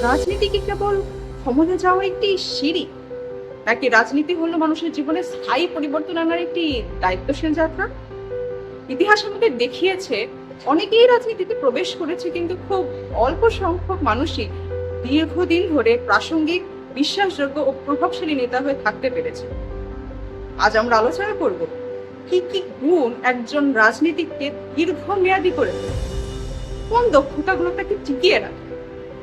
রাজনীতি কি কেবল ক্ষমতা যাওয়ার একটি সিঁড়ি, নাকি রাজনীতি হলো মানুষের জীবনে স্থায়ী পরিবর্তন আনার একটি দায়িত্বশীল যাত্রা? ইতিহাস আমাদের দেখিয়েছে অনেকেই রাজনীতিতে প্রবেশ করেছে, কিন্তু খুব অল্প সংখ্যক মানুষই দীর্ঘদিন ধরে প্রাসঙ্গিক, বিশ্বাসযোগ্য ও প্রভাবশালী নেতা হয়ে থাকতে পেরেছে। আজ আমরা আলোচনা করব কি কি গুণ একজন রাজনীতিককে দীর্ঘমেয়াদী করে তোলে, কোন দক্ষতাগুলো তাকে টিকিয়ে রাখে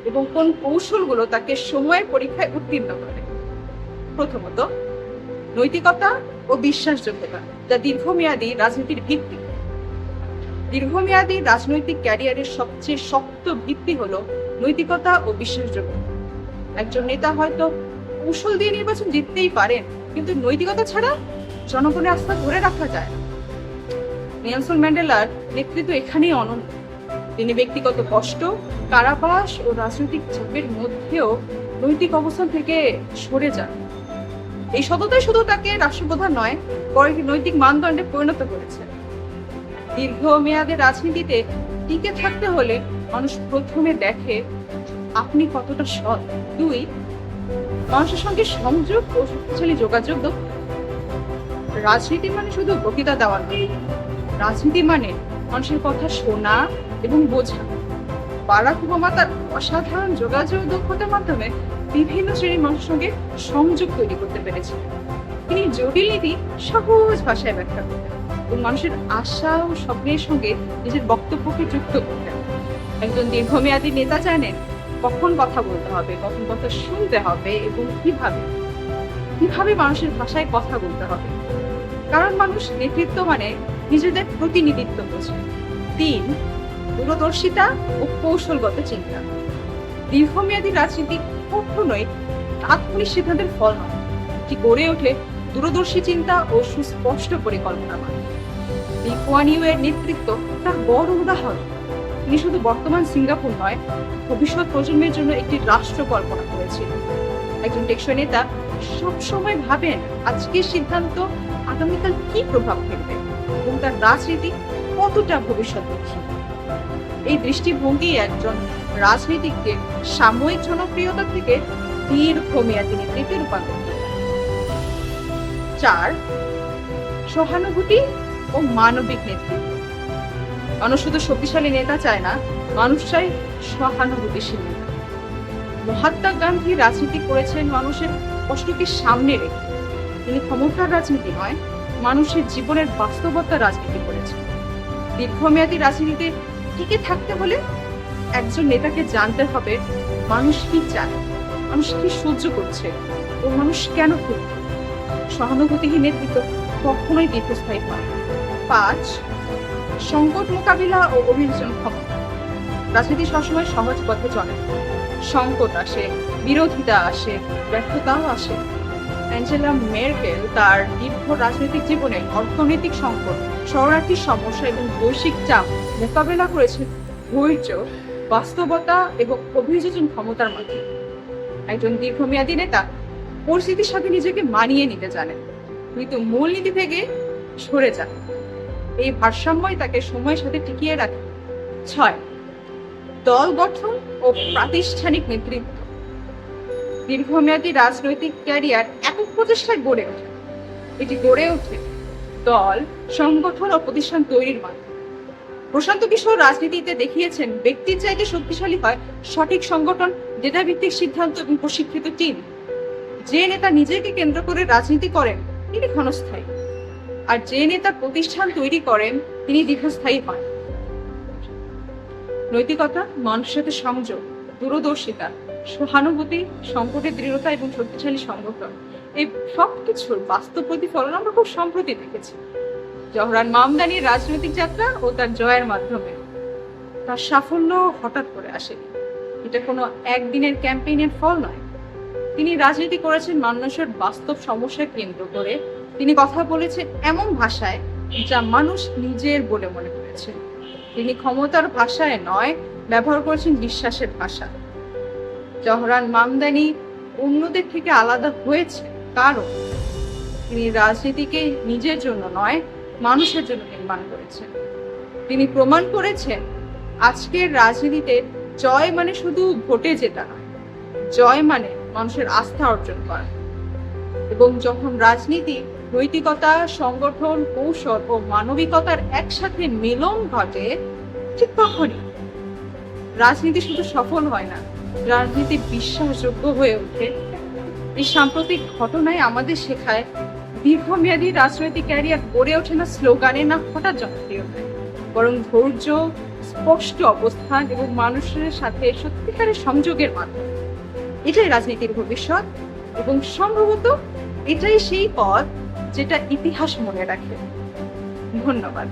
এবং কোন কৌশলগুলো তাকে সময়ের পরীক্ষায় উত্তীর্ণ করে। প্রথমত, নৈতিকতা ও বিশ্বাসযোগ্যতা, যা দীর্ঘমেয়াদী রাজনীতির ভিত্তি। দীর্ঘমেয়াদী রাজনৈতিক ক্যারিয়ারের সবচেয়ে শক্ত ভিত্তি হলো নৈতিকতা ও বিশ্বাসযোগ্যতা। একজন নেতা হয়তো কৌশল দিয়ে নির্বাচন জিততেই পারেন, কিন্তু নৈতিকতা ছাড়া জনগণের আস্থা ধরে রাখা যায় না। নেলসন ম্যান্ডেলার নেতৃত্ব এখানেই অনন্য। তিনি ব্যক্তিগত কষ্ট, কারাবাস ও রাজনৈতিক চাপের মধ্যেও নৈতিক অবস্থান থেকে সরে যান। এই সততাই শুধু তাকে রাষ্ট্রপ্রধান নয়, বরং একটি নৈতিক মানদণ্ডে পরিণত করেছে। দীর্ঘমেয়াদে রাজনীতিতে টিকে থাকতে হলে মানুষ প্রথমে দেখে আপনি কতটা সৎ। দুই, মানুষের সঙ্গে সংযোগ ও শক্তিশালী যোগাযোগ। রাজনীতি মানে শুধু বক্তৃতা দেওয়া নয়, রাজনীতি মানে মানুষের কথা শোনা এবং বোঝা। বারাক ওবামা তার অসাধারণ যোগাযোগ দক্ষতার মাধ্যমে বিভিন্ন শ্রেণীর মানুষের সঙ্গে সংযোগ তৈরি করতে পেরেছিলেন। তিনি জটিল নীতি সহজ ভাষায় ব্যাখ্যা করতেন এবং মানুষের আশা ও স্বপ্নের সঙ্গে নিজের বক্তব্যকে যুক্ত করতেন। একজন দীর্ঘমেয়াদী নেতা জানেন কখন কথা বলতে হবে, কখন কথা শুনতে হবে এবং কিভাবে মানুষের ভাষায় কথা বলতে হবে। কারণ মানুষ নেতৃত্ব মানে নিজেদের প্রতিনিধিত্ব বোঝে। তিন, দূরদর্শিতা ও কৌশলগত চিন্তা। দীর্ঘমেয়াদী রাজনীতি কখনোই তাৎক্ষণিক সিদ্ধান্তের ফল নয়, এটি গড়ে ওঠে দূরদর্শী চিন্তা ও সুস্পষ্ট পরিকল্পনা মানে। লি কুয়ান ইউ এর নেতৃত্ব তার বড় উদাহরণ। তিনি শুধু বর্তমান সিঙ্গাপুর নয়, ভবিষ্যৎ প্রজন্মের জন্য একটি রাষ্ট্র কল্পনা করেছিলেন। একজন টেকসই নেতা সবসময় ভাবেন আজকের সিদ্ধান্ত আগামীকাল কি প্রভাব ফেলবে এবং তার রাজনীতি কতটা ভবিষ্যৎমুখী। এই দৃষ্টিভঙ্গি একজন রাজনীতিককে সাময়িক জনপ্রিয়তা থেকে দীর্ঘমেয়াদী নেতৃত্বে রূপান্তর করে। চার, সহানুভূতি ও মানবিক নেতৃত্ব। মানুষ শুধু শক্তিশালী নেতা চায় না, মানুষ চায় সহানুভূতিশীল নেতা। মহাত্মা গান্ধী রাজনীতি করেছেন মানুষের কষ্টকে সামনে রেখে। তিনি ক্ষমতার রাজনীতি নয়, মানুষের জীবনের বাস্তবতার রাজনীতি করেছেন। দীর্ঘমেয়াদী রাজনীতিতে টিকে থাকতে হলে একজন নেতাকে জানতে হবে মানুষ কি চায়, মানুষ কি সহ্য করছে ও মানুষ কেন করছে। সহানুভূতিহীন নেতৃত্ব কখনোই দীর্ঘস্থায়ী হয় না। পাঁচ, সংকট মোকাবিলা ও অভিযোজন ক্ষমতা। রাজনীতি সবসময় সহজ পথে চলে। সংকট আসে, বিরোধিতা আসে, ব্যর্থতাও আসে। অ্যাঞ্জেলা মেরকেল তার দীর্ঘ রাজনৈতিক জীবনে অর্থনৈতিক সংকট, শরণার্থীর সমস্যা এবং বৈশ্বিক চাপ মোকাবেলা করেছেন ধৈর্য, বাস্তবতা এবং অভিযোজন ক্ষমতার মাধ্যমে। একজন দীর্ঘমেয়াদী নেতা পরিস্থিতির সাথে নিজেকে মানিয়ে নিতে জানেন, কিন্তু মূলনীতি থেকে সরে যান। এই ভারসাম্যই তাকে সময়ের সাথে টিকিয়ে রাখে। ছয়, দল গঠন ও প্রাতিষ্ঠানিক নেতৃত্ব। দীর্ঘমেয়াদী রাজনৈতিক ক্যারিয়ার একক প্রচেষ্টায় গড়ে ওঠে। এটি গড়ে ওঠে দল, সংগঠন ও প্রতিষ্ঠান তৈরির মাধ্যমে। প্রশান্ত কিশোর রাজনীতিতে দেখিয়েছেন ব্যক্তির চাইতে শক্তিশালী হয় সঠিক সংগঠন, ডেটাভিত্তিক সিদ্ধান্ত এবং প্রশিক্ষিত টিম। যে নেতা নিজেকে কেন্দ্র করে রাজনীতি করেন তিনি ক্ষণস্থায়ী, আর যে নেতা প্রতিষ্ঠান তৈরি করেন তিনি দীর্ঘস্থায়ী হন। নৈতিকতা, মানুষের সাথে সংযোগ, দূরদর্শিতা, সহানুভূতি, সংকটের দৃঢ়তা এবং শক্তিশালী সংগঠন, এই সবকিছুর বাস্তব প্রতিফলন আমরা খুব সম্প্রতি দেখেছি জওহরান মামদানির রাজনৈতিক যাত্রা ও তার জয়ের মাধ্যমে। তার সাফল্য হঠাৎ করে আসেনি, এটা কোনো একদিনের ক্যাম্পেইনের ফল নয়। তিনি রাজনীতি করেছেন মানুষের বাস্তব সমস্যা কেন্দ্র করে। তিনি কথা বলেছেন এমন ভাষায় যা মানুষ নিজের বলে মনে করেছে। তিনি ক্ষমতার ভাষায় নয়, ব্যবহার করেছেন বিশ্বাসের ভাষা। জওহরান মামদানি অন্যদের থেকে আলাদা হয়েছে কারণ তিনি রাজনীতিকে নিজের জন্য নয়, মানুষের জন্য নির্মাণ করেছেন। তিনি প্রমাণ করেছেন আজকের রাজনীতিতে জয় মানে শুধু ভোটে জেতা নয়, জয় মানে মানুষের আস্থা অর্জন করা। এবং যখন রাজনীতি, নৈতিকতা, সংগঠন, কৌশল ও মানবিকতার একসাথে মিলন ঘটে, ঠিক তখনই রাজনীতি শুধু সফল হয় না, রাজনীতি বিশ্বাসযোগ্য হয়ে ওঠে। এই সাম্প্রতিক ঘটনায় আমাদের শেখায় দীর্ঘমেয়াদী রাজনৈতিক ক্যারিয়ার গড়ে ওঠে না স্লোগানে, না হঠাৎ জনপ্রিয়তায়, বরং ধৈর্য, স্পষ্ট অবস্থান এবং মানুষের সাথে সত্যিকারের সংযোগের মাধ্যমে। এটাই রাজনীতির ভবিষ্যৎ, এবং সম্ভবত এটাই সেই পথ যেটা ইতিহাস মনে রাখে। ধন্যবাদ।